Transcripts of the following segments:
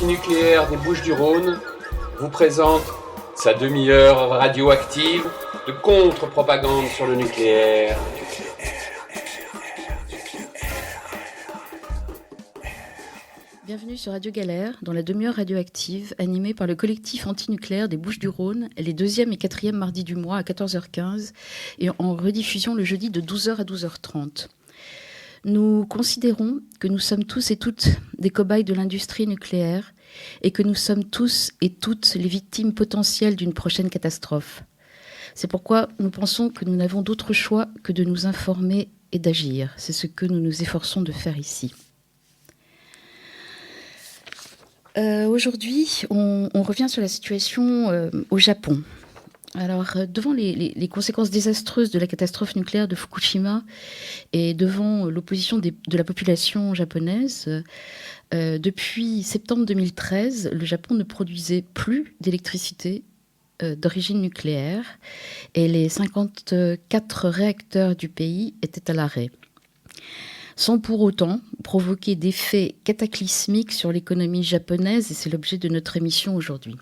antinucléaire des Bouches-du-Rhône vous présente sa demi-heure radioactive de contre-propagande sur le nucléaire. Bienvenue sur Radio Galère, dans la demi-heure radioactive, animée par le collectif antinucléaire des Bouches-du-Rhône, les 2e et 4e mardis du mois à 14h15 et en rediffusion le jeudi de 12h à 12h30. Nous considérons que nous sommes tous et toutes des cobayes de l'industrie nucléaire et que nous sommes tous et toutes les victimes potentielles d'une prochaine catastrophe. C'est pourquoi nous pensons que nous n'avons d'autre choix que de nous informer et d'agir. C'est ce que nous nous efforçons de faire ici. Aujourd'hui, on revient sur la situation au Japon. Alors, devant les conséquences désastreuses de la catastrophe nucléaire de Fukushima et devant l'opposition de la population japonaise, depuis septembre 2013, le Japon ne produisait plus d'électricité d'origine nucléaire et les 54 réacteurs du pays étaient à l'arrêt, sans pour autant provoquer d'effets cataclysmiques sur l'économie japonaise, et c'est l'objet de notre émission aujourd'hui.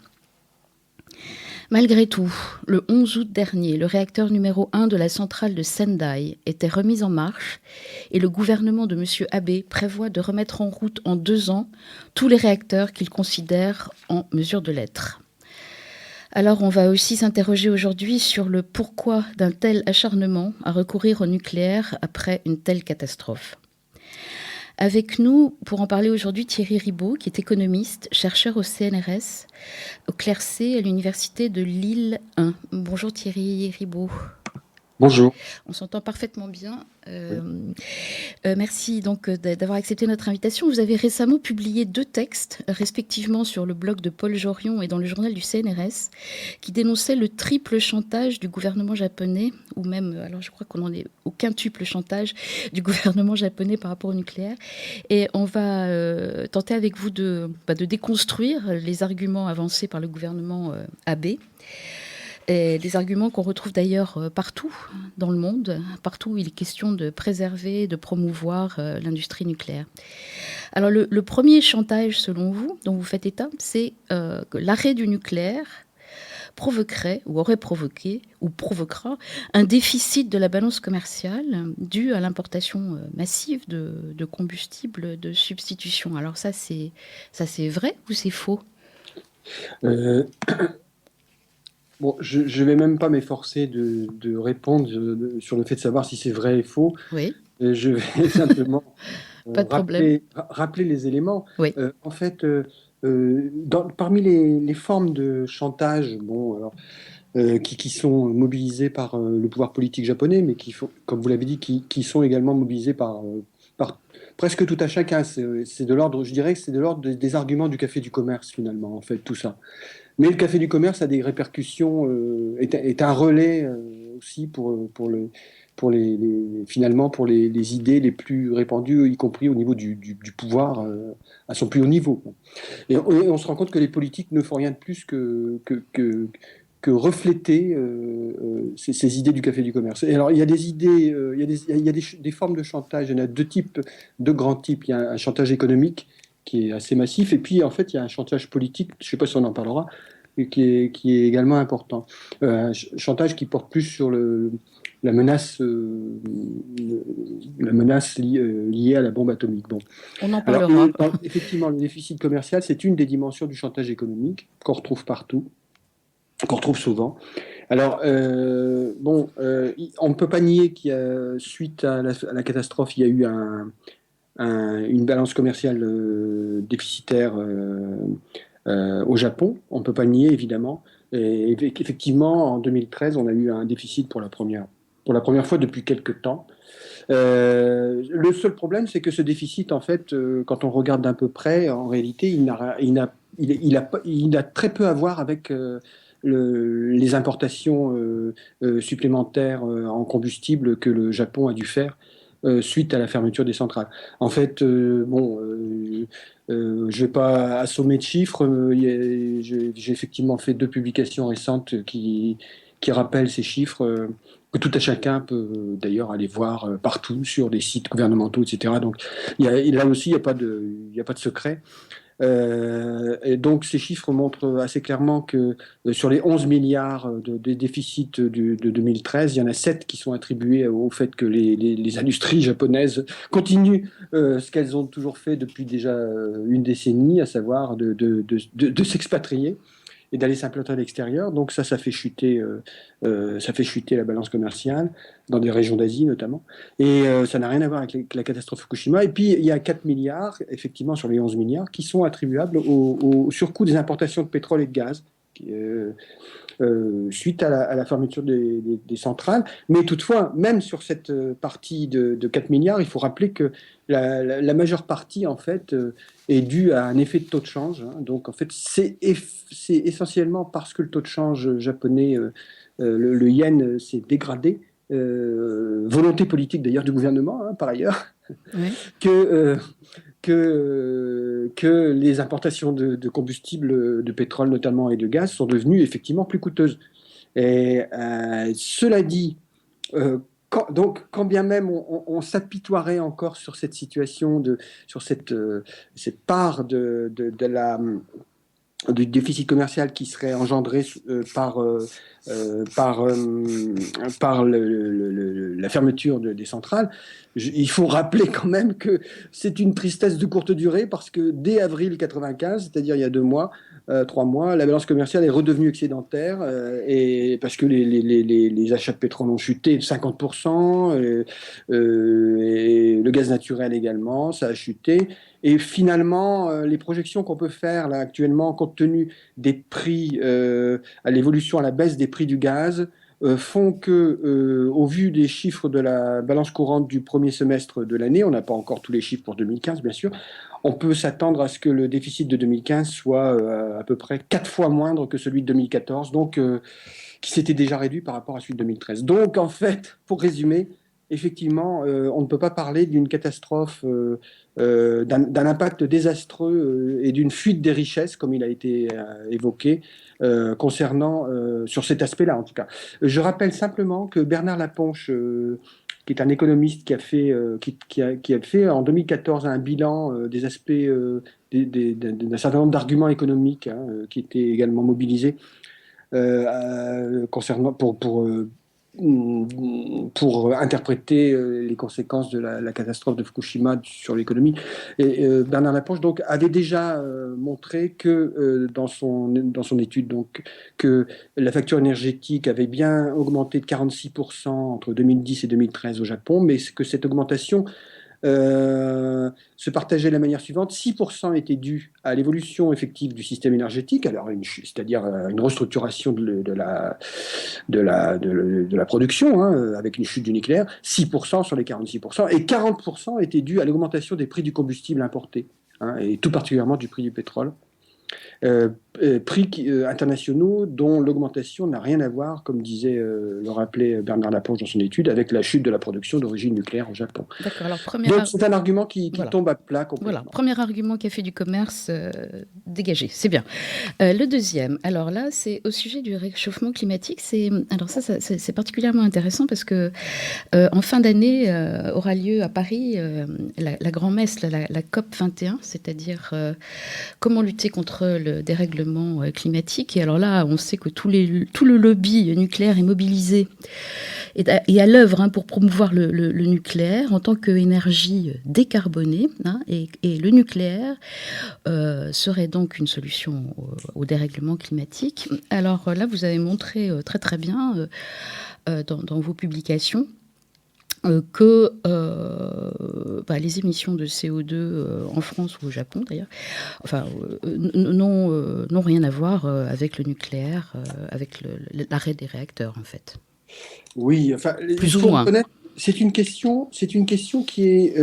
Malgré tout, le 11 août dernier, le réacteur numéro 1 de la centrale de Sendai était remis en marche et le gouvernement de M. Abe prévoit de remettre en route en 2 ans tous les réacteurs qu'il considère en mesure de l'être. Alors on va aussi s'interroger aujourd'hui sur le pourquoi d'un tel acharnement à recourir au nucléaire après une telle catastrophe. Avec nous, pour en parler aujourd'hui, Thierry Ribaud, qui est économiste, chercheur au CNRS, au CLERC, à l'université de Lille 1. Bonjour Thierry Ribaud. Bonjour. On s'entend parfaitement bien. Merci donc d'avoir accepté notre invitation. Vous avez récemment publié 2 textes, respectivement sur le blog de Paul Jorion et dans le journal du CNRS, qui dénonçaient le triple chantage du gouvernement japonais, ou même, alors je crois qu'on en est au quintuple chantage du gouvernement japonais par rapport au nucléaire. Et on va tenter avec vous de déconstruire les arguments avancés par le gouvernement Abe. Et des arguments qu'on retrouve d'ailleurs partout dans le monde, partout où il est question de préserver, de promouvoir l'industrie nucléaire. Alors le premier chantage, selon vous, dont vous faites état, c'est que l'arrêt du nucléaire provoquerait, ou aurait provoqué, ou provoquera, un déficit de la balance commerciale dû à l'importation massive de combustibles de substitution. Alors ça c'est vrai ou c'est faux ? Bon, je ne vais même pas m'efforcer de répondre sur le fait de savoir si c'est vrai et faux. Oui. Je vais simplement Pas de problème. rappeler les éléments. Oui. En fait, parmi les formes de chantage, qui sont mobilisées par le pouvoir politique japonais, mais qui, comme vous l'avez dit, qui sont également mobilisées par presque tout à chacun. C'est de l'ordre, je dirais que c'est de l'ordre des arguments du café du commerce, finalement, en fait, tout ça. Mais le café du commerce a des répercussions, est un relais aussi pour les idées les plus répandues, y compris au niveau du pouvoir à son plus haut niveau. Et on se rend compte que les politiques ne font rien de plus que refléter ces idées du café du commerce. Et alors il y a des idées, il y a des formes de chantage. Il y en a 2 grands types. Il y a un chantage économique qui est assez massif, et puis en fait il y a un chantage politique, je ne sais pas si on en parlera, mais qui est également important. Un chantage qui porte plus sur la menace liée à la bombe atomique. Bon. On en parlera. Alors, effectivement, le déficit commercial, c'est une des dimensions du chantage économique qu'on retrouve partout, qu'on retrouve souvent. Alors, on ne peut pas nier qu'il y a, suite à la catastrophe, il y a eu une balance commerciale déficitaire au Japon. On ne peut pas le nier, évidemment. Et effectivement, en 2013, on a eu un déficit pour la première fois depuis quelques temps. Le seul problème, c'est que ce déficit, en fait, quand on regarde d'un peu près, en réalité, il a très peu à voir avec les importations supplémentaires en combustible que le Japon a dû faire suite à la fermeture des centrales. En fait, je ne vais pas assommer de chiffres. J'ai effectivement fait 2 publications récentes qui rappellent ces chiffres que tout à chacun peut d'ailleurs aller voir partout sur les sites gouvernementaux, etc. Donc là aussi, il n'y a pas de secret. Et donc ces chiffres montrent assez clairement que sur les 11 milliards de déficit de 2013, il y en a 7 qui sont attribués au fait que les industries japonaises continuent ce qu'elles ont toujours fait depuis déjà une décennie, à savoir de s'expatrier et d'aller s'implanter à l'extérieur. Donc ça fait chuter la balance commerciale dans des régions d'Asie notamment. Et ça n'a rien à voir avec la catastrophe Fukushima. Et puis il y a 4 milliards, effectivement sur les 11 milliards, qui sont attribuables au surcoût des importations de pétrole et de gaz. Suite à la fermeture des centrales. Mais toutefois, même sur cette partie de 4 milliards, il faut rappeler que la majeure partie, en fait, est due à un effet de taux de change. Hein. Donc, en fait, c'est essentiellement parce que le taux de change japonais, le yen, s'est dégradé, volonté politique d'ailleurs du gouvernement, hein, par ailleurs, Oui. que que les importations de combustibles, de pétrole notamment et de gaz, sont devenues effectivement plus coûteuses. Et cela dit, quand bien même on s'apitoierait encore sur cette situation, sur cette part du déficit commercial qui serait engendré par la fermeture des centrales, il faut rappeler quand même que c'est une tristesse de courte durée parce que dès avril 95, c'est-à-dire il y a 2 mois, 3 mois, la balance commerciale est redevenue excédentaire et parce que les achats de pétrole ont chuté de 50%, et le gaz naturel également, ça a chuté. Et finalement, les projections qu'on peut faire là actuellement, compte tenu des prix, à l'évolution à la baisse des prix du gaz, font que, au vu des chiffres de la balance courante du premier semestre de l'année, on n'a pas encore tous les chiffres pour 2015, bien sûr, on peut s'attendre à ce que le déficit de 2015 soit à peu près 4 fois moindre que celui de 2014, donc qui s'était déjà réduit par rapport à celui de 2013. Donc, en fait, pour résumer, effectivement, on ne peut pas parler d'une catastrophe, d'un impact désastreux et d'une fuite des richesses, comme il a été évoqué, concernant, sur cet aspect-là en tout cas. Je rappelle simplement que Bernard Laponche, qui est un économiste qui a fait en 2014 un bilan des aspects d'un certain nombre d'arguments économiques hein, qui étaient également mobilisés concernant pour interpréter les conséquences de la catastrophe de Fukushima sur l'économie. Et Bernard Laponche donc avait déjà montré que dans son étude donc que la facture énergétique avait bien augmenté de 46% entre 2010 et 2013 au Japon, mais que cette augmentation se partageait de la manière suivante. 6% étaient dus à l'évolution effective du système énergétique, alors c'est-à-dire une restructuration de la production, hein, avec une chute du nucléaire, 6% sur les 46%, et 40% étaient dus à l'augmentation des prix du combustible importé, hein, et tout particulièrement du prix du pétrole. Prix internationaux dont l'augmentation n'a rien à voir, comme le rappelait Bernard Laponche dans son étude, avec la chute de la production d'origine nucléaire au Japon. D'accord. Alors, donc c'est un argument qui voilà. tombe à plat complètement. Voilà, premier argument qui a fait du commerce dégagé, c'est bien. Le deuxième, alors là, c'est au sujet du réchauffement climatique. Alors c'est particulièrement intéressant parce que en fin d'année aura lieu à Paris la grand-messe, la COP 21, c'est-à-dire comment lutter contre le dérèglement climatique. Et alors là, on sait que tout le lobby nucléaire est mobilisé et à l'œuvre hein, pour promouvoir le nucléaire en tant qu'énergie décarbonée. Hein, et le nucléaire serait donc une solution au dérèglement climatique. Alors là, vous avez montré très très bien dans vos publications que les émissions de CO2 en France ou au Japon d'ailleurs, n'ont rien à voir avec le nucléaire, avec l'arrêt des réacteurs en fait. Oui, enfin, plus ou moins. C'est une question qui est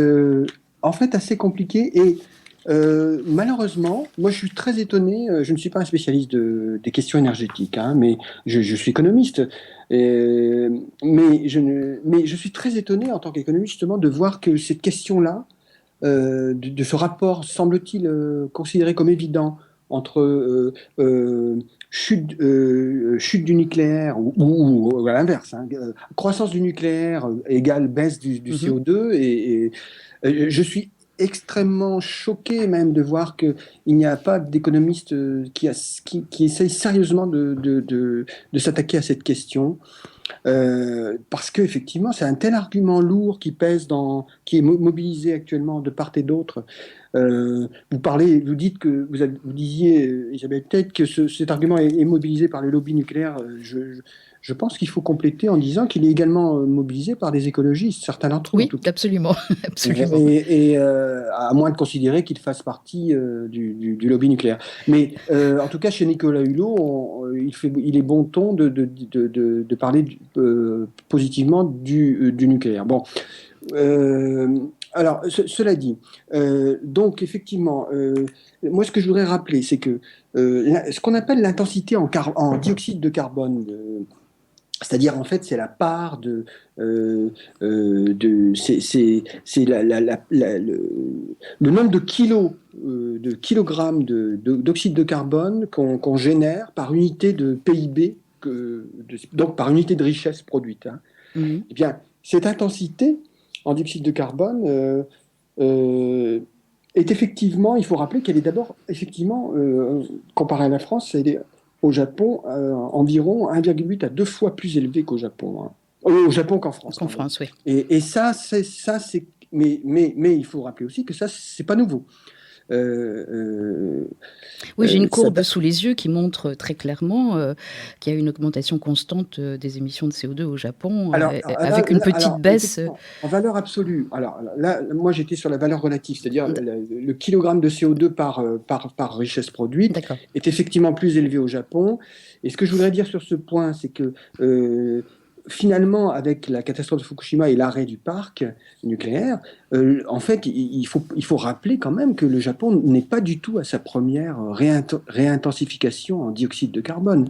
en fait assez compliquée et malheureusement, moi je suis très étonné, je ne suis pas un spécialiste des questions énergétiques, hein, mais je suis économiste, mais je suis très étonné en tant qu'économiste justement de voir que cette question-là, de ce rapport semble-t-il considéré comme évident entre chute du nucléaire ou à l'inverse, hein, croissance du nucléaire égale baisse du CO2 et je suis extrêmement choqué même de voir qu'il n'y a pas d'économiste qui essaye sérieusement de s'attaquer à cette question. Parce qu'effectivement, c'est un tel argument lourd qui pèse qui est mobilisé actuellement de part et d'autre. Vous dites que vous disiez, Isabelle, peut-être que cet argument est mobilisé par le lobby nucléaire. Je pense qu'il faut compléter en disant qu'il est également mobilisé par des écologistes, certains d'entre eux en Oui, tout cas. absolument, absolument. À moins de considérer qu'il fasse partie du lobby nucléaire. Mais en tout cas, chez Nicolas Hulot, il est bon ton de parler positivement du nucléaire. Bon. Alors, cela dit, donc effectivement, moi ce que je voudrais rappeler, c'est que ce qu'on appelle l'intensité en dioxyde de carbone, c'est-à-dire en fait c'est la part c'est le nombre de kilos, de kilogrammes d'oxyde de carbone qu'on génère par unité de PIB, donc par unité de richesse produite. Hein. Mhm. Eh bien, cette intensité en dioxyde de carbone est effectivement, il faut rappeler qu'elle est d'abord, effectivement, comparée à la France, elle est au Japon environ 1,8 à 2 fois plus élevée qu'au Japon. Hein. Au Japon qu'en France. En France, oui. Et ça, c'est mais il faut rappeler aussi que ça, c'est pas nouveau. Oui, j'ai une courbe sous les yeux qui montre très clairement qu'il y a une augmentation constante des émissions de CO2 au Japon, avec une petite baisse. En valeur absolue, alors là, moi j'étais sur la valeur relative, c'est-à-dire le kilogramme de CO2 par richesse produite est effectivement plus élevé au Japon. Et ce que je voudrais dire sur ce point, c'est que finalement, avec la catastrophe de Fukushima et l'arrêt du parc nucléaire, en fait, il faut rappeler quand même que le Japon n'est pas du tout à sa première réintensification en dioxyde de carbone.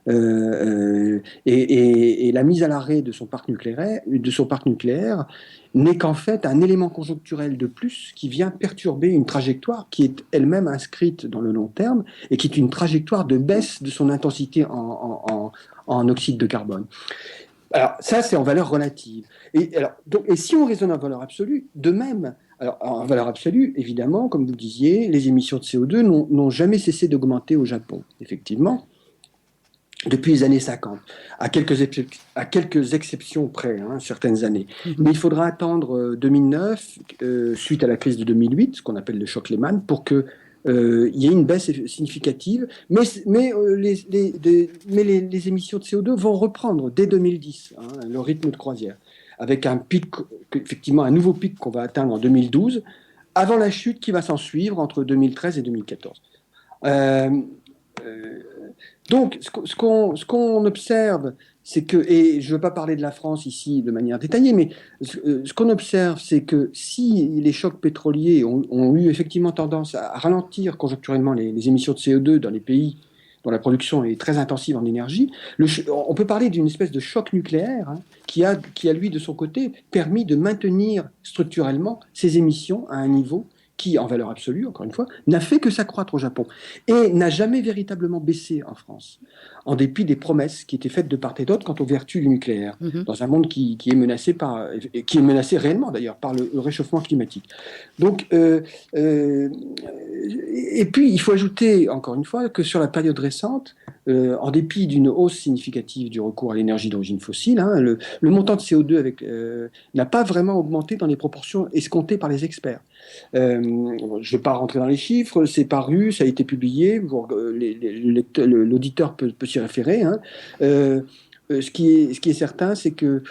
Et la mise à l'arrêt de son parc nucléaire n'est qu'en fait un élément conjoncturel de plus qui vient perturber une trajectoire qui est elle-même inscrite dans le long terme et qui est une trajectoire de baisse de son intensité en oxyde de carbone. Alors, ça, c'est en valeur relative. Et si on raisonne en valeur absolue, de même, alors, en valeur absolue, évidemment, comme vous disiez, les émissions de CO2 n'ont jamais cessé d'augmenter au Japon, effectivement, depuis les années 50, à quelques exceptions près, hein, certaines années. Mais il faudra attendre 2009, suite à la crise de 2008, ce qu'on appelle le choc Lehman, pour que il y a une baisse significative, mais les émissions de CO2 vont reprendre dès 2010, hein, le rythme de croisière, avec un pic, effectivement un nouveau pic qu'on va atteindre en 2012, avant la chute qui va s'en suivre entre 2013 et 2014. Donc, ce qu'on observe, c'est que, et je ne veux pas parler de la France ici de manière détaillée, mais ce qu'on observe, c'est que si les chocs pétroliers ont eu effectivement tendance à ralentir conjoncturellement les émissions de CO2 dans les pays dont la production est très intensive en énergie, on peut parler d'une espèce de choc nucléaire, hein, qui a, lui, de son côté, permis de maintenir structurellement ces émissions à un niveau qui, en valeur absolue, encore une fois, n'a fait que s'accroître au Japon et n'a jamais véritablement baissé en France, en dépit des promesses qui étaient faites de part et d'autre quant aux vertus du nucléaire, dans un monde qui est menacé réellement d'ailleurs par le réchauffement climatique. Donc, et puis il faut ajouter encore une fois que sur la période récente, en dépit d'une hausse significative du recours à l'énergie d'origine fossile, hein, le montant de CO2 n'a pas vraiment augmenté dans les proportions escomptées par les experts. Je ne vais pas rentrer dans les chiffres, c'est paru, ça a été publié, l'auditeur peut s'y référer. Hein. Ce qui est certain, c'est que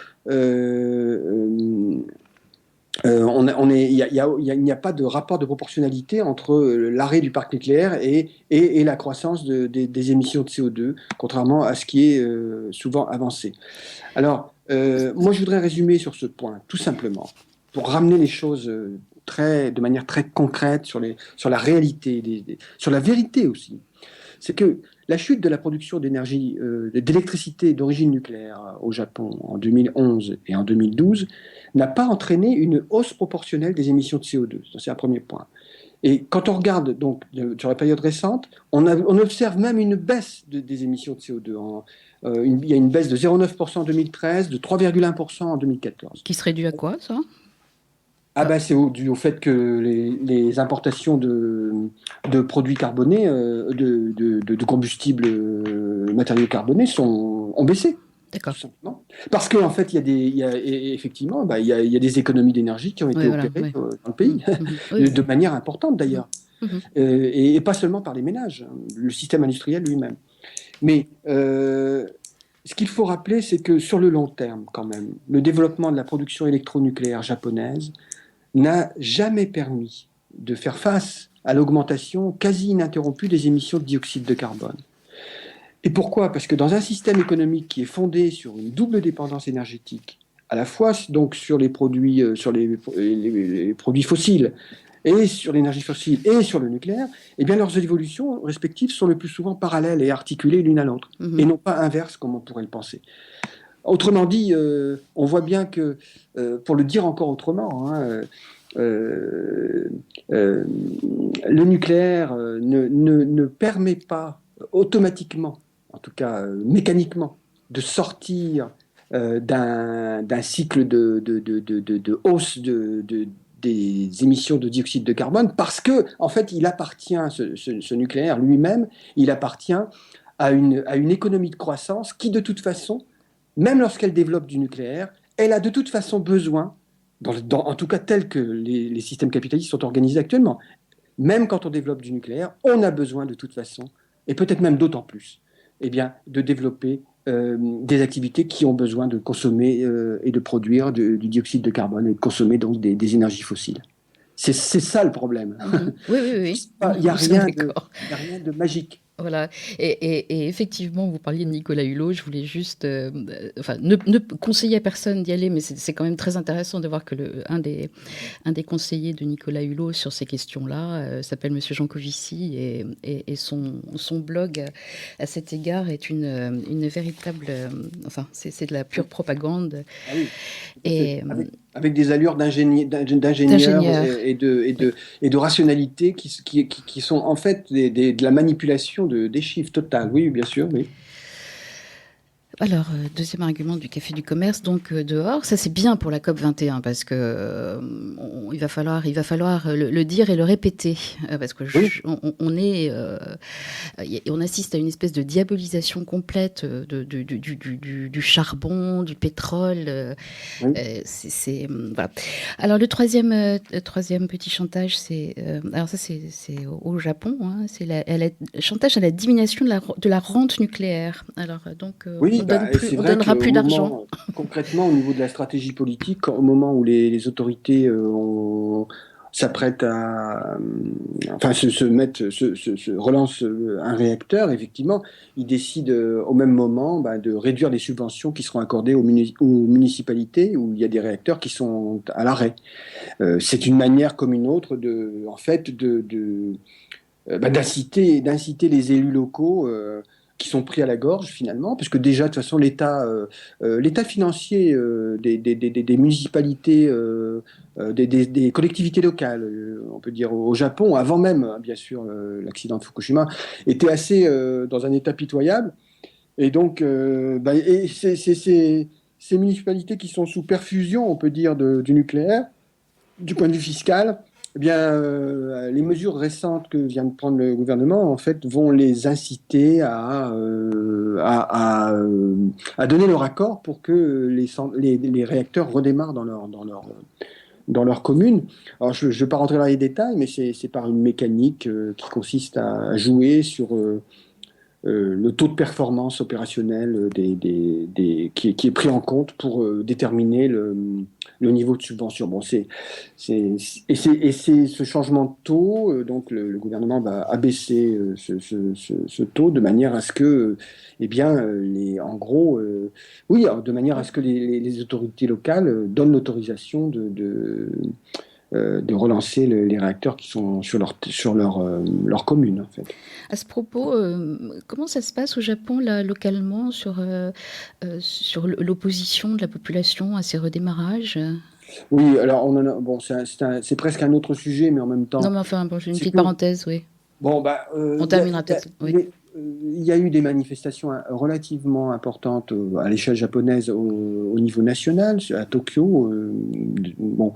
il n'y a pas de rapport de proportionnalité entre l'arrêt du parc nucléaire et la croissance des émissions de CO2, contrairement à ce qui est souvent avancé. Alors, moi, je voudrais résumer sur ce point, tout simplement, pour ramener les choses de manière très concrète sur la réalité, sur la vérité aussi. C'est que la chute de la production d'électricité d'origine nucléaire au Japon en 2011 et en 2012 n'a pas entraîné une hausse proportionnelle des émissions de CO2. Ça, c'est un premier point. Et quand on regarde donc sur la période récente, on observe même une baisse des émissions de CO2. Il y a une baisse de 0,9% en 2013, de 3,1% en 2014. Qui serait due à quoi, ça ? Ah ben dû au fait que les importations de produits carbonés, de combustibles matériaux carbonés ont baissé, tout D'accord. simplement. Parce qu'en fait, effectivement, il y a des économies d'énergie qui ont été Ouais, voilà, opérées ouais. dans le pays, Oui, de manière importante mhm, d'ailleurs, mhm. et pas seulement par les ménages, hein, le système industriel lui-même. Mais ce qu'il faut rappeler, c'est que sur le long terme, quand même, le développement de la production électronucléaire japonaise n'a jamais permis de faire face à l'augmentation quasi ininterrompue des émissions de dioxyde de carbone. Et pourquoi? Parce que dans un système économique qui est fondé sur une double dépendance énergétique, à la fois donc sur les produits, les produits fossiles et sur l'énergie fossile et sur le nucléaire, eh bien leurs évolutions respectives sont le plus souvent parallèles et articulées l'une à l'autre, et non pas inverses comme on pourrait le penser. Autrement dit, on voit bien que, pour le dire encore autrement, hein, euh, euh, le nucléaire ne permet pas automatiquement, en tout cas mécaniquement, de sortir d'un cycle de hausse des émissions de dioxyde de carbone parce que, en fait, il appartient, ce nucléaire lui-même, il appartient à une économie de croissance qui, de toute façon, même lorsqu'elle développe du nucléaire, elle a de toute façon besoin, en tout cas tel que les systèmes capitalistes sont organisés actuellement, même quand on développe du nucléaire, on a besoin de toute façon, et peut-être même d'autant plus, eh bien, de développer des activités qui ont besoin de consommer et de produire du dioxyde de carbone et de consommer donc des énergies fossiles. C'est ça le problème. Oui, oui, oui, Il n'y a nous sommes rien d'accord. de magique. Voilà. Et effectivement, vous parliez de Nicolas Hulot. Je voulais juste, enfin, ne conseiller à personne d'y aller, mais c'est quand même très intéressant de voir que un des conseillers de Nicolas Hulot sur ces questions-là s'appelle Monsieur Jean Covici et son blog à cet égard est une véritable, enfin, c'est de la pure propagande. Ah oui, tout à fait. Et Avec des allures d'ingénieur d'ingénieur. Oui. et de rationalité qui sont en fait de la manipulation des chiffres totales. Oui, bien sûr, oui. Alors, deuxième argument du Café du Commerce, donc dehors, ça c'est bien pour la COP 21 parce que il va falloir le dire et le répéter parce que Oui, on assiste à une espèce de diabolisation complète du charbon, du pétrole. oui. Voilà. Alors le troisième petit chantage, alors ça c'est au Japon, hein, chantage à la diminution de la rente nucléaire. Alors donc Oui, c'est on vrai donnera qu'au plus d'argent. moment, concrètement, au niveau de la stratégie politique, au moment où les autorités s'apprêtent enfin, relancent un réacteur, effectivement, ils décident au même moment de réduire les subventions qui seront accordées aux municipalités où il y a des réacteurs qui sont à l'arrêt. C'est une manière comme une autre en fait, d'inciter les élus locaux qui sont pris à la gorge finalement, parce que déjà de toute façon l'état financier des municipalités, des collectivités locales, on peut dire au Japon, avant même hein, bien sûr l'accident de Fukushima, était assez dans un état pitoyable. Et donc ces municipalités qui sont sous perfusion, on peut dire, du nucléaire, du point de vue fiscal, eh bien, les mesures récentes que vient de prendre le gouvernement, en fait, vont les inciter à donner leur accord pour que les réacteurs redémarrent dans leur commune. Alors, je ne vais pas rentrer dans les détails, mais c'est par une mécanique qui consiste à jouer sur le taux de performance opérationnelle qui est pris en compte pour déterminer le niveau de subvention. Bon, et c'est ce changement de taux, donc le gouvernement va abaisser ce taux de manière à ce que, eh bien, en gros, oui, de manière à ce que les autorités locales donnent l'autorisation de relancer les réacteurs qui sont sur leur commune, en fait. À ce propos, comment ça se passe au Japon, là, localement, sur l'opposition de la population à ces redémarrages? Oui, alors bon, c'est presque un autre sujet, mais en même Non, temps, mais enfin, bon, j'ai une c'est petite que parenthèse, oui. bon, On terminera peut-être, oui. il y a eu des manifestations relativement importantes à l'échelle japonaise au niveau national, à Tokyo. Bon,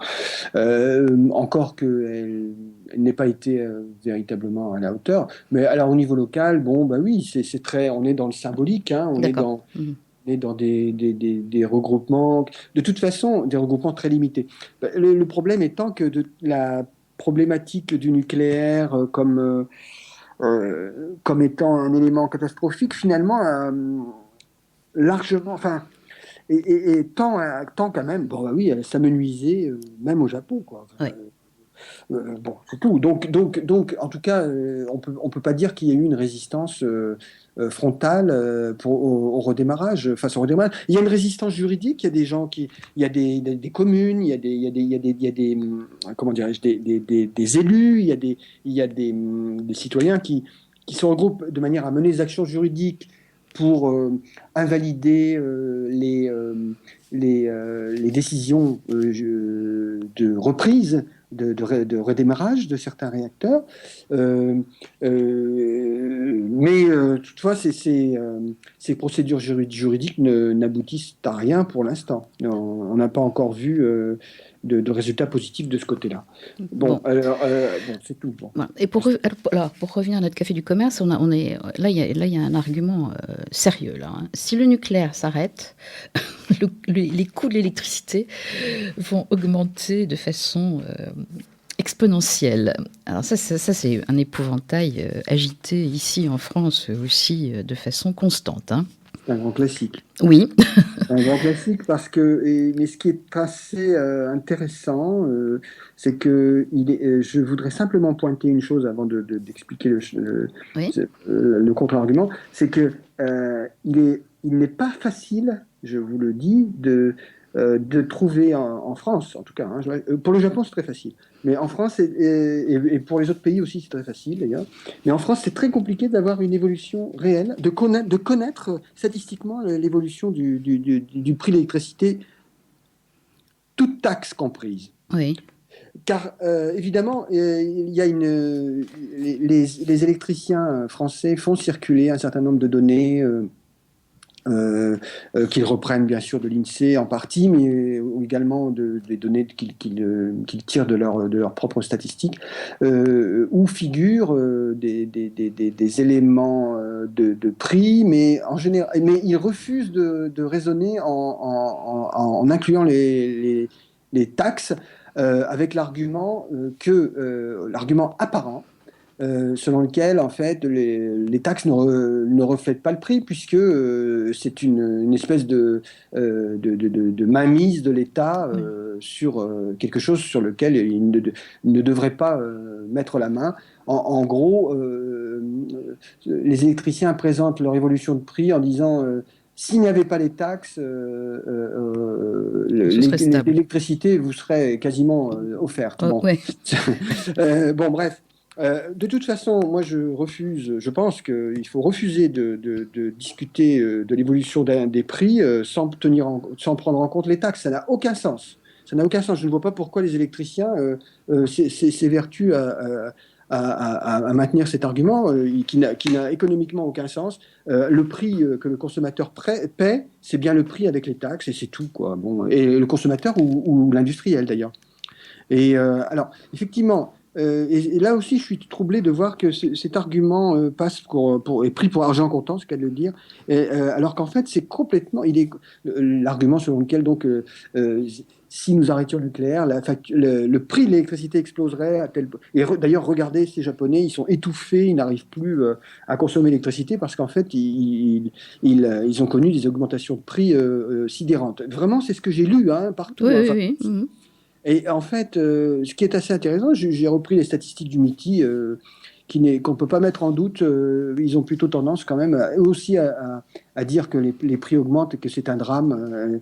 encore qu'elle n'ait pas été véritablement à la hauteur. Mais alors au niveau local, bon, bah oui, c'est très, on est dans le symbolique, hein, D'accord. on est dans des regroupements, de toute façon, des regroupements très limités. Le problème étant que la problématique du nucléaire comme étant un élément catastrophique, finalement, largement, enfin, et tant quand même, bon, bah oui, ça menuisait même au Japon, quoi. Enfin, Oui. bon, c'est tout. Donc, en tout cas, on peut pas dire qu'il y a eu une résistance frontale au redémarrage, face au redémarrage. Il y a une résistance juridique. Il y a des gens il y a des communes, il y a des comment dirais-je, des élus, il y a des citoyens qui se regroupent de manière à mener des actions juridiques pour invalider les décisions de reprise de redémarrage de certains réacteurs. Mais toutefois, ces procédures juridiques n'aboutissent à rien pour l'instant. On n'a pas encore vu de résultats positifs de ce côté-là. Bon, alors, bon, c'est tout. Bon. Voilà. Et pour revenir à notre café du commerce, là, il y a un argument sérieux. Là, hein. Si le nucléaire s'arrête, les coûts de l'électricité vont augmenter de façon exponentielle. Alors ça c'est un épouvantail agité ici en France aussi de façon constante. Hein. C'est un grand classique. Oui. Un grand classique parce que, mais ce qui est assez intéressant, c'est que je voudrais simplement pointer une chose avant d'expliquer Oui. le contre-argument, c'est que il n'est pas facile, je vous le dis, de trouver en France, en tout cas, hein, pour le Japon c'est très facile, mais en France et pour les autres pays aussi c'est très facile d'ailleurs, mais en France c'est très compliqué d'avoir une évolution réelle, de connaître statistiquement l'évolution du prix de l'électricité, toute taxe comprise. Oui. Car évidemment, il y a les électriciens français font circuler un certain nombre de données qu'ils reprennent bien sûr de l'INSEE en partie, mais également des données qu'ils tirent de leurs propres statistiques, où figurent des éléments de prix, mais en général, mais ils refusent de raisonner en incluant les taxes avec l'argument l'argument apparent selon lequel en fait les taxes ne reflètent pas le prix puisque c'est une espèce de mainmise de l'État sur quelque chose sur lequel il ne devrait pas mettre la main. En gros, les électriciens présentent leur évolution de prix en disant s'il n'y avait pas les taxes, l'électricité vous serait quasiment offerte. Bon. Ouais. Bon, bref. De toute façon, moi je pense qu'il faut refuser de discuter de l'évolution des prix sans prendre en compte les taxes. Ça n'a aucun sens. Ça n'a aucun sens. Je ne vois pas pourquoi les électriciens s'évertuent à maintenir cet argument qui n'a économiquement aucun sens. Le prix que le consommateur paie, c'est bien le prix avec les taxes et c'est tout, quoi. Bon, et le consommateur ou l'industriel d'ailleurs. Et alors, effectivement, et là aussi, je suis troublé de voir que cet argument passe est pris pour argent comptant, ce qu'elle veut dire, alors qu'en fait, c'est complètement. L'argument selon lequel, donc, si nous arrêtions le nucléaire, le prix de l'électricité exploserait à tel point. Et d'ailleurs, regardez, ces Japonais, ils sont étouffés, ils n'arrivent plus à consommer l'électricité parce qu'en fait, ils ont connu des augmentations de prix sidérantes. Vraiment, c'est ce que j'ai lu partout. Oui, enfin, oui, oui. Mm-hmm. Et en fait, ce qui est assez intéressant, j'ai repris les statistiques du MITI, qu'on ne peut pas mettre en doute. Ils ont plutôt tendance quand même eux aussi à dire que les prix augmentent et que c'est un drame.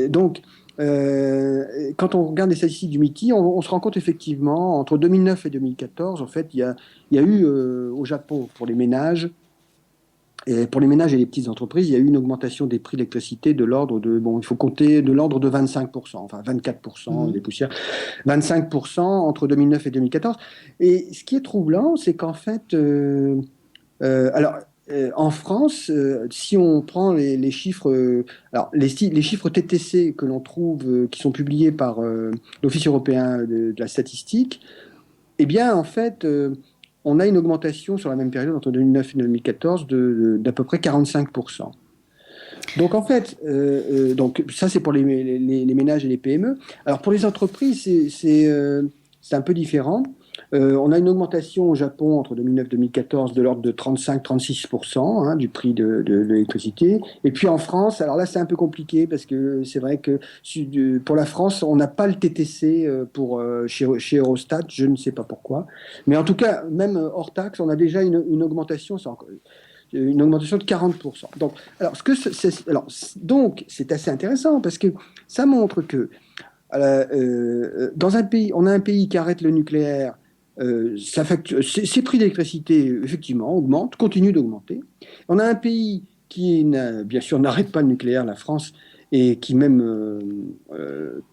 Donc, quand on regarde les statistiques du MITI, on se rend compte effectivement, entre 2009 et 2014, en fait, il y a eu au Japon, pour les ménages, et pour les ménages et les petites entreprises, il y a eu une augmentation des prix de l'électricité de l'ordre de, il faut compter de l'ordre de 25%, enfin 24% des poussières, 25% entre 2009 et 2014. Et ce qui est troublant, c'est qu'en fait, alors, En France, si on prend les chiffres, alors les chiffres TTC que l'on trouve, qui sont publiés par l'Office européen de la statistique, eh bien, en fait, on a une augmentation sur la même période, entre 2009 et 2014, d'à peu près 45%. Donc, en fait, donc, ça, c'est pour les ménages et les PME. Alors, pour les entreprises, c'est un peu différent. On a une augmentation au Japon entre 2009 et 2014 de l'ordre de 35-36% du prix de l'électricité. Et puis en France, alors là c'est un peu compliqué parce que c'est vrai que pour la France, on n'a pas le TTC chez Eurostat, je ne sais pas pourquoi. Mais en tout cas, même hors taxe, on a déjà une augmentation, une augmentation de 40%. Donc c'est assez intéressant parce que ça montre que dans un pays, on a un pays qui arrête le nucléaire. Ses prix d'électricité, effectivement, augmentent, continuent d'augmenter. On a un pays qui, bien sûr, n'arrête pas le nucléaire, la France, et qui même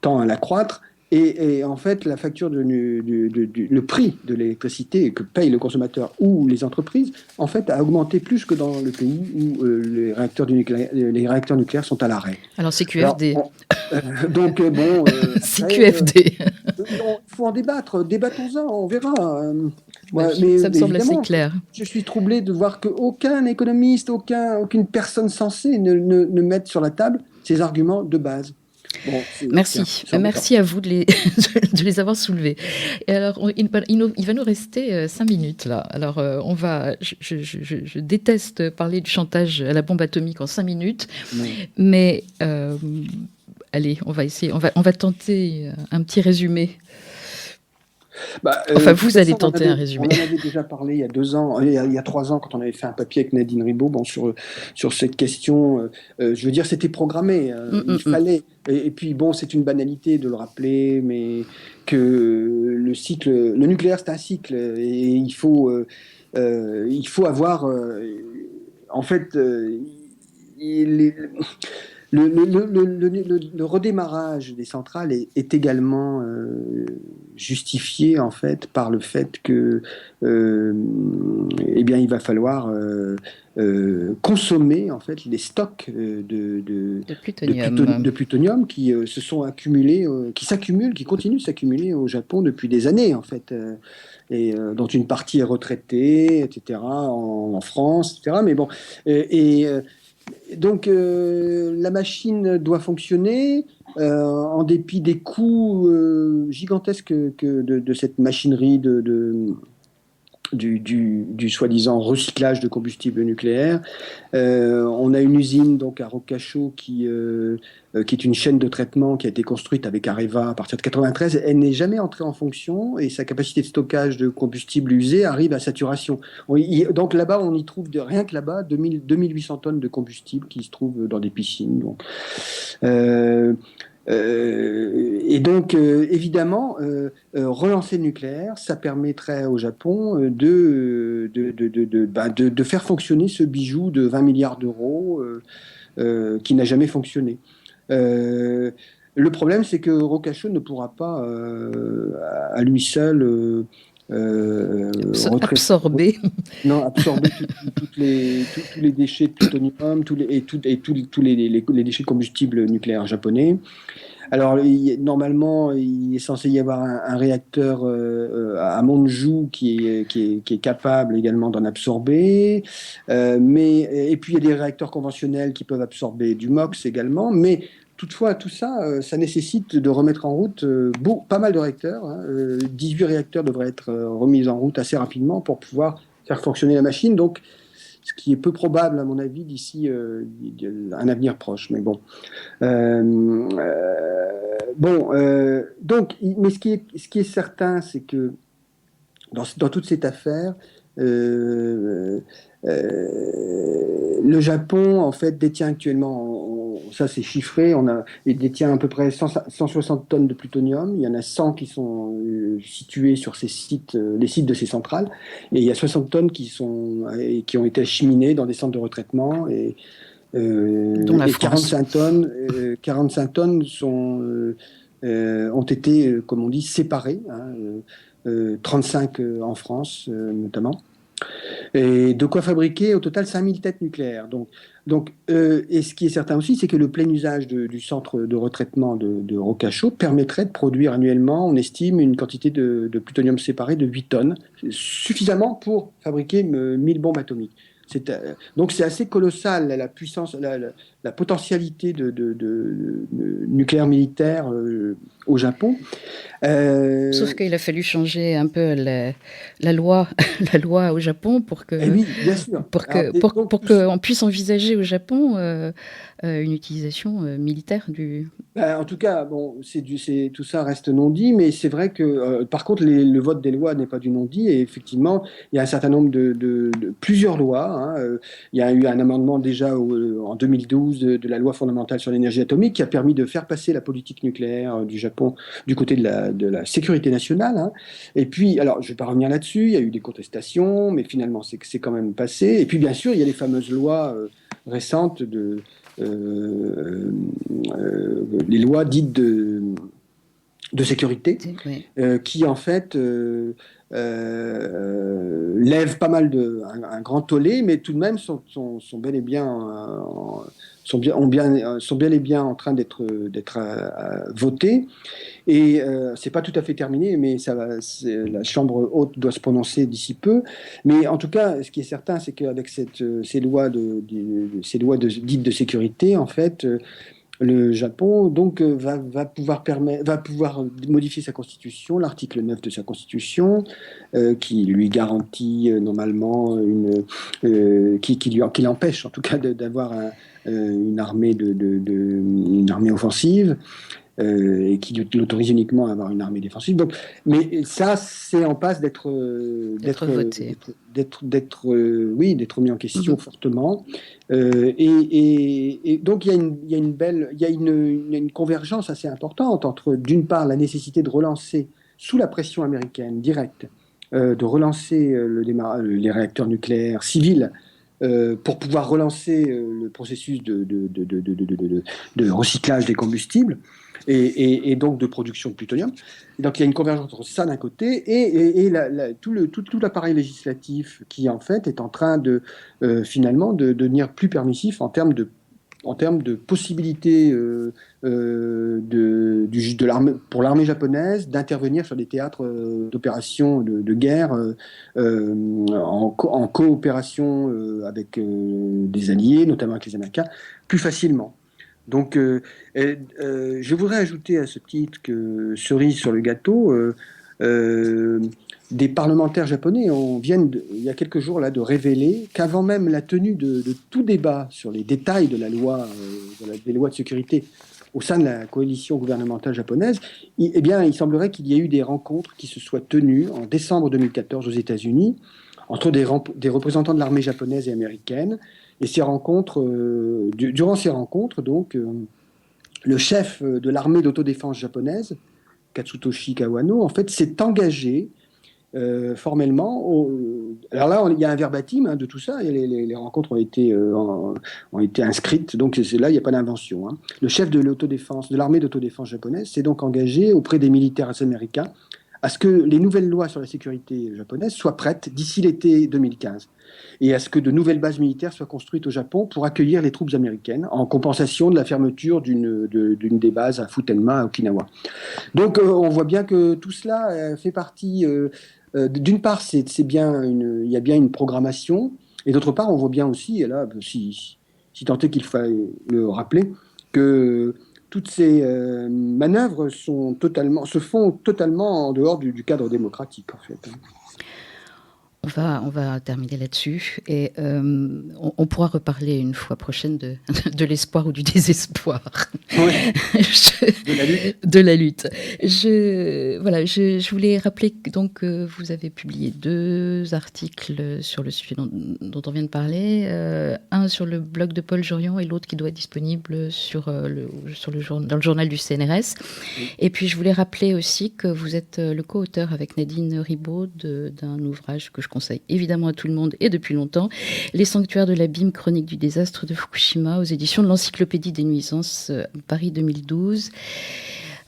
tend à l'accroître. Et en fait, la facture, le prix de l'électricité que paye le consommateur ou les entreprises, en fait, a augmenté plus que dans le pays où les réacteurs nucléaires sont à l'arrêt. Alors, CQFD. Donc, bon... CQFD. Il faut en débattre, débattons-en, on verra. Ça me semble assez clair. Je suis troublé de voir qu'aucun économiste, aucune personne sensée ne mette sur la table ces arguments de base. Bon, merci à vous de les avoir soulevés. Et alors, il va nous rester 5 minutes là. Alors, je déteste parler du chantage à la bombe atomique en 5 minutes, mais allez, on va essayer, on va tenter un petit résumé. Vous allez tenter un résumé. On en avait déjà parlé il y a 2 ans, il y a 3 ans, quand on avait fait un papier avec Nadine Ribaud sur cette question. Je veux dire, c'était programmé. Il fallait. Et puis, bon, c'est une banalité de le rappeler, mais que le nucléaire, c'est un cycle. Et il faut avoir. En fait, le redémarrage des centrales est également justifié en fait par le fait que il va falloir consommer en fait les stocks de plutonium qui se sont accumulés, qui continuent de s'accumuler au Japon depuis des années en fait. Et dont une partie est retraitée, etc., en France, etc. Mais bon, donc la machine doit fonctionner en dépit des coûts gigantesques de cette machinerie du soi-disant recyclage de combustible nucléaire. On a une usine donc à Rokasho qui est une chaîne de traitement qui a été construite avec Areva à partir de 1993. Elle n'est jamais entrée en fonction et sa capacité de stockage de combustible usé arrive à saturation. Donc là-bas, on y trouve rien que là-bas 2800 tonnes de combustible qui se trouvent dans des piscines. Donc, et donc, évidemment, relancer le nucléaire, ça permettrait au Japon de faire fonctionner ce bijou de 20 milliards d'euros qui n'a jamais fonctionné. Le problème, c'est que Rokasho ne pourra pas, à lui seul, absorber tous les déchets de plutonium, tous les déchets de combustible nucléaire japonais. Alors, normalement, il est censé y avoir un réacteur à Monju qui est capable également d'en absorber. Et puis, il y a des réacteurs conventionnels qui peuvent absorber du MOX également. Mais toutefois, tout ça, ça nécessite de remettre en route pas mal de réacteurs. 18 réacteurs devraient être remis en route assez rapidement pour pouvoir faire fonctionner la machine. Donc, ce qui est peu probable, à mon avis, d'ici un avenir proche. Mais bon. Donc, mais ce qui est certain, c'est que dans toute cette affaire, le Japon, en fait, détient actuellement, ça c'est chiffré, il détient à peu près 160 tonnes de plutonium. Il y en a 100 qui sont situés sur les sites de ces centrales. Et il y a 60 tonnes qui ont été acheminées dans des centres de retraitement. Et 45 tonnes ont été, comme on dit, séparées. 35 en France, notamment. Et de quoi fabriquer au total 5000 têtes nucléaires. Et ce qui est certain aussi, c'est que le plein usage du centre de retraitement de Rocachot permettrait de produire annuellement, on estime, une quantité de plutonium séparé de 8 tonnes, suffisamment pour fabriquer 1000 bombes atomiques. Donc c'est assez colossal la puissance, la potentialité de nucléaire militaire au Japon. Sauf qu'il a fallu changer un peu la loi, la loi au Japon pour que, oui, bien sûr. pour qu'on puisse envisager au Japon une utilisation militaire du. En tout cas, bon, tout ça reste non dit, mais c'est vrai que, par contre, le vote des lois n'est pas du non dit, et effectivement, il y a un certain nombre de plusieurs lois. Hein. Il y a eu un amendement déjà en 2012 de la loi fondamentale sur l'énergie atomique qui a permis de faire passer la politique nucléaire du Japon du côté de la sécurité nationale. Hein. Et puis, alors, je ne vais pas revenir là-dessus, il y a eu des contestations, mais finalement, c'est quand même passé. Et puis, bien sûr, il y a les fameuses lois récentes les lois dites de sécurité, Oui. qui en fait lèvent pas mal un grand tollé, mais tout de même sont bel et bien sont bel et bien en train d'être votées. Et c'est pas tout à fait terminé, mais la Chambre haute doit se prononcer d'ici peu. Mais en tout cas, ce qui est certain, c'est qu'avec ces lois dites de sécurité, en fait, le Japon donc va pouvoir modifier sa constitution, l'article 9 de sa constitution, qui lui garantit normalement qui l'empêche en tout cas d'avoir une armée une armée offensive. Et qui l'autorise uniquement à avoir une armée défensive. Donc, mais ça, c'est en passe d'être mis en question fortement. Et donc, il y a une convergence assez importante entre, d'une part, la nécessité de relancer, sous la pression américaine directe, de relancer les réacteurs nucléaires civils pour pouvoir relancer le processus de recyclage des combustibles et donc de production de plutonium. Donc il y a une convergence entre ça d'un côté et tout l'appareil législatif qui en fait est en train finalement de devenir plus permissif en termes de possibilités pour l'armée japonaise d'intervenir sur des théâtres d'opérations de guerre en coopération avec des alliés, notamment avec les Américains, plus facilement. Donc, je voudrais ajouter à ce titre que cerise sur le gâteau, des parlementaires japonais il y a quelques jours là, de révéler qu'avant même la tenue de tout débat sur les détails de la loi, des lois de sécurité au sein de la coalition gouvernementale japonaise, eh bien, il semblerait qu'il y ait eu des rencontres qui se soient tenues en décembre 2014 aux États-Unis entre des représentants de l'armée japonaise et américaine. Et durant ces rencontres, donc, le chef de l'armée d'autodéfense japonaise, Katsutoshi Kawano, en fait, s'est engagé formellement. Alors là, il y a un verbatim de tout ça, et les rencontres ont été inscrites, donc là, il n'y a pas d'invention. Hein. Le chef de l'armée d'autodéfense japonaise s'est donc engagé auprès des militaires américains à ce que les nouvelles lois sur la sécurité japonaise soient prêtes d'ici l'été 2015 et à ce que de nouvelles bases militaires soient construites au Japon pour accueillir les troupes américaines en compensation de la fermeture d'une des bases à Futenma, à Okinawa. Donc on voit bien que tout cela fait partie... d'une part, il y a bien une programmation, et d'autre part, on voit bien aussi, et là, si tant est qu'il faille le rappeler, que toutes ces manœuvres se font totalement en dehors du cadre démocratique, en fait. On va terminer là-dessus et on pourra reparler une fois prochaine de l'espoir ou du désespoir. Ouais. De la lutte. Je voulais rappeler donc que vous avez publié 2 articles sur le sujet dont on vient de parler, un sur le blog de Paul Jorion et l'autre qui doit être disponible dans le journal du CNRS. Oui. Et puis je voulais rappeler aussi que vous êtes le co-auteur avec Nadine Ribaud d'un ouvrage que je conseille évidemment à tout le monde et depuis longtemps, Les sanctuaires de l'abîme, chronique du désastre de Fukushima, aux éditions de l'Encyclopédie des nuisances, Paris 2012.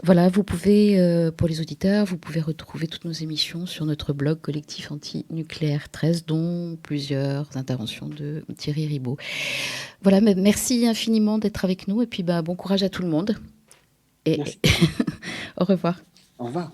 Voilà, vous pouvez, pour les auditeurs, vous pouvez retrouver toutes nos émissions sur notre blog Collectif Anti-Nucléaire 13, dont plusieurs interventions de Thierry Ribaud. Voilà, merci infiniment d'être avec nous et puis bon courage à tout le monde. Et Merci. au revoir. Au revoir.